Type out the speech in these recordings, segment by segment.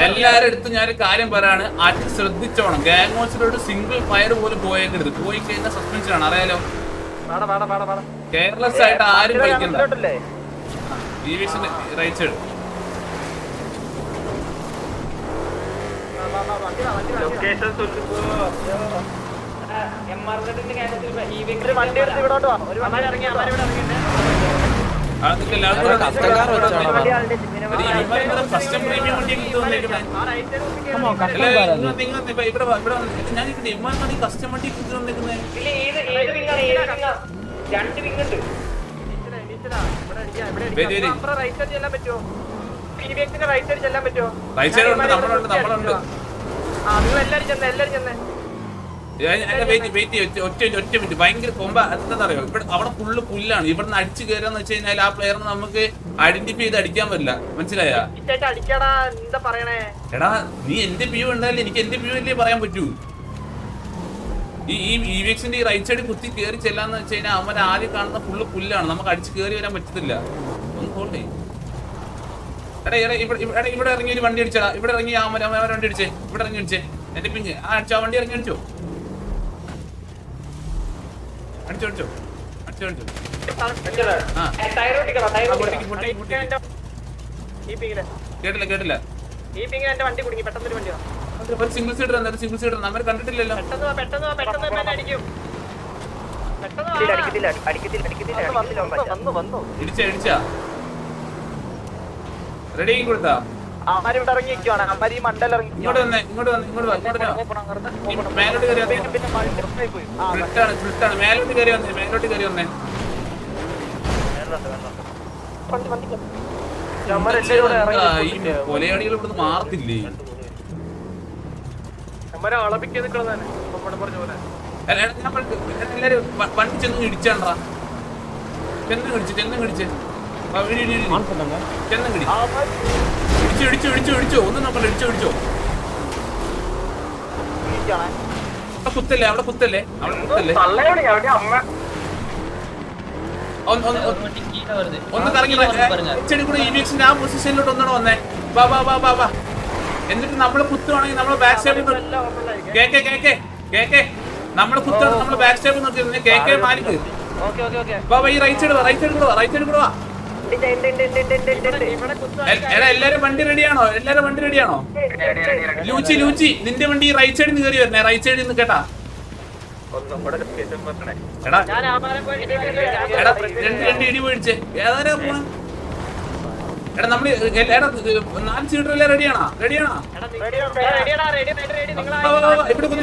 എല്ലാരും അടുത്ത് ഞാനൊരു കാര്യം പറയാണ്, ആദ്യം ശ്രദ്ധിച്ചോണം. ഗാങ് വാച്ചിലോട്ട് സിംഗിൾ ഫയർ പോലും പോയേക്കരുത്. പോയി കഴിഞ്ഞാൽ സസ്പെൻഷൻ ആണ്, അറിയാലോ. കെയർലെസ് ആയിട്ട് ആരും കളിക്കണ്ട. റൈറ്റ് സൈഡ് കസ്റ്റം പ്രീമിയം വണ്ടി കസ്റ്റം വണ്ടി വന്നേക്കുന്നത്. റൈറ്റ് സൈഡ് ഉണ്ട്, നമ്മളുണ്ട്. ഒറ്റ മിനിറ്റ്. ഭയങ്കര കൊമ്പ എന്താണെന്നറിയോ, ഇവിടെ അവിടെ ഫുള്ള് പുല്ലാണ്. ഇവിടെ നിന്ന് അടിച്ചു കയറാന്ന് വെച്ച് കഴിഞ്ഞാൽ ആ പ്ലെയറിന് നമുക്ക് ഐഡന്റിഫൈ ചെയ്ത് അടിക്കാൻ പറ്റില്ല, മനസ്സിലായ? എടാ നീ എന്റെ വ്യൂ ഉണ്ടായാലും എനിക്ക് എന്റെ വ്യൂ അല്ലേ പറയാൻ പറ്റൂ. ഈ ഇവിക്സിന്റെ ഈ റൈറ്റ് സൈഡ് കുത്തി കയറി ചെല്ലാന്ന് വെച്ച് കഴിഞ്ഞാൽ അവൻ ആദ്യം കാണുന്ന ഫുള്ള് പുല്ലാണ്, നമുക്ക് അടിച്ച് കയറി വരാൻ പറ്റത്തില്ല. ഒന്ന് ഹോൾഡ് ചെയ്യും. എടാ ഇവിടെ ഇറങ്ങി ഒരു വണ്ടി അടിച്ചടാ. ഇവിടെ ഇറങ്ങി ആ വണ്ടി അടിച്ചേ. ഇവിടെ ഇറങ്ങി അടിച്ചേ. എന്റെ പിങ് അടിച്ചോ, വണ്ടി ഇറങ്ങി അടിച്ചോ. അടിച്ചോ. കേട്ടില്ല. സിംഗിൾ സീറ്റർ നമ്മൾ കണ്ടിട്ടില്ലല്ലോ. ഇടിച്ചാ റെഡി കൊടുത്താ. ഇങ്ങോട്ട് വന്നേ. മേലോട്ട് കയറി വന്നേ. ഈ കൊലയാളികൾ ഇവിടുന്ന് മാറത്തില്ലേ? എല്ലാരും വണ്ടി ചെന്ന് ഇടിച്ചാണ്ടാ. ചെന്നും ഇടിച്ചു. ഇടിച്ചോ. ഒന്നും നോക്കണ്ട, ഇടിച്ചോ. കുത്തല്ലേ അവിടെ കുത്തല്ലേ. ഒന്ന് കറങ്ങി കൂടെ ഇവിക്സിന്റെ ആ പൊസിഷനിലോട്ട് ഒന്നാണ് വന്നേ. വാ. എന്നിട്ട് നമ്മള് കുത്തുവാണെങ്കിൽ നമ്മള് ബാക്ക് സ്റ്റേപ്പിൽ കേക്കെ നമ്മള് കുത്താണ്. നമ്മള് ബാക്ക് സ്റ്റേപ്പിൽ നോക്കി കേക്കെ മാലിക്ക്. ഈ റൈറ്റ് സൈഡ് കൂടെ വാ. എല്ലാരും വണ്ടി റെഡിയാണോ? ലൂച്ചി നിന്റെ വണ്ടി റൈറ്റ് സൈഡിൽ നിന്ന് കയറി വരണേ. റൈറ്റ് സൈഡിൽ നിന്ന് കേട്ടാ. രണ്ട് ഇടി മേടിച്ചേ. ഏതായാലും എടാ നമ്മള് 4 സീറ്റർ എല്ലാം റെഡിയാണോ? ഇവിടെ കുത്ത്.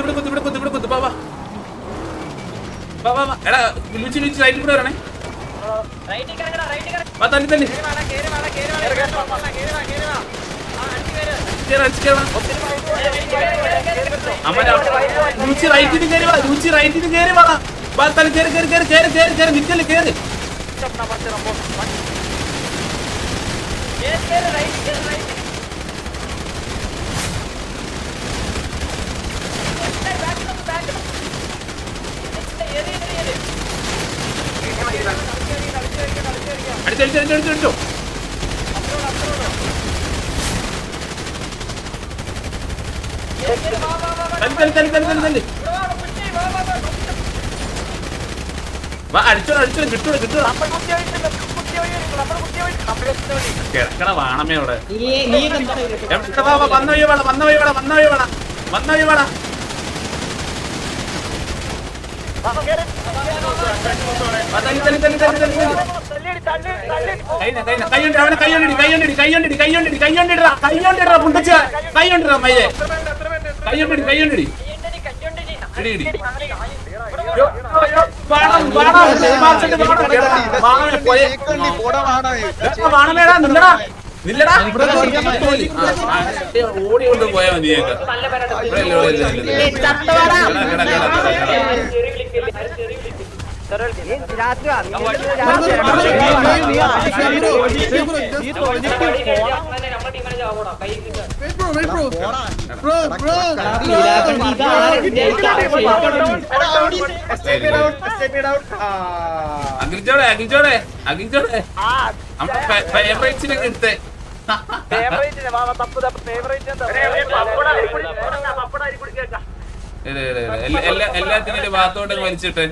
എടാ ലൂച്ചി റൈറ്റിൽ കൂടെ വരണേ. തല്ലി ലൂച്ചി റൈറ്റിന് കയറി വാ. നിക്കല്ലേ കേറി. അടിച്ചോ. തല്ലി അടിച്ചോ. കിട്ടോ. കിടക്കണ വാണമേ അവിടെ. വന്ന വഴി വേണം. ഓടി കൊണ്ട് പോയാ മതി. അഖിൽച്ചോടെ എടുത്തേ. എല്ലാത്തിനും ഭാഗത്തോട്ട് വലിച്ചിട്ട്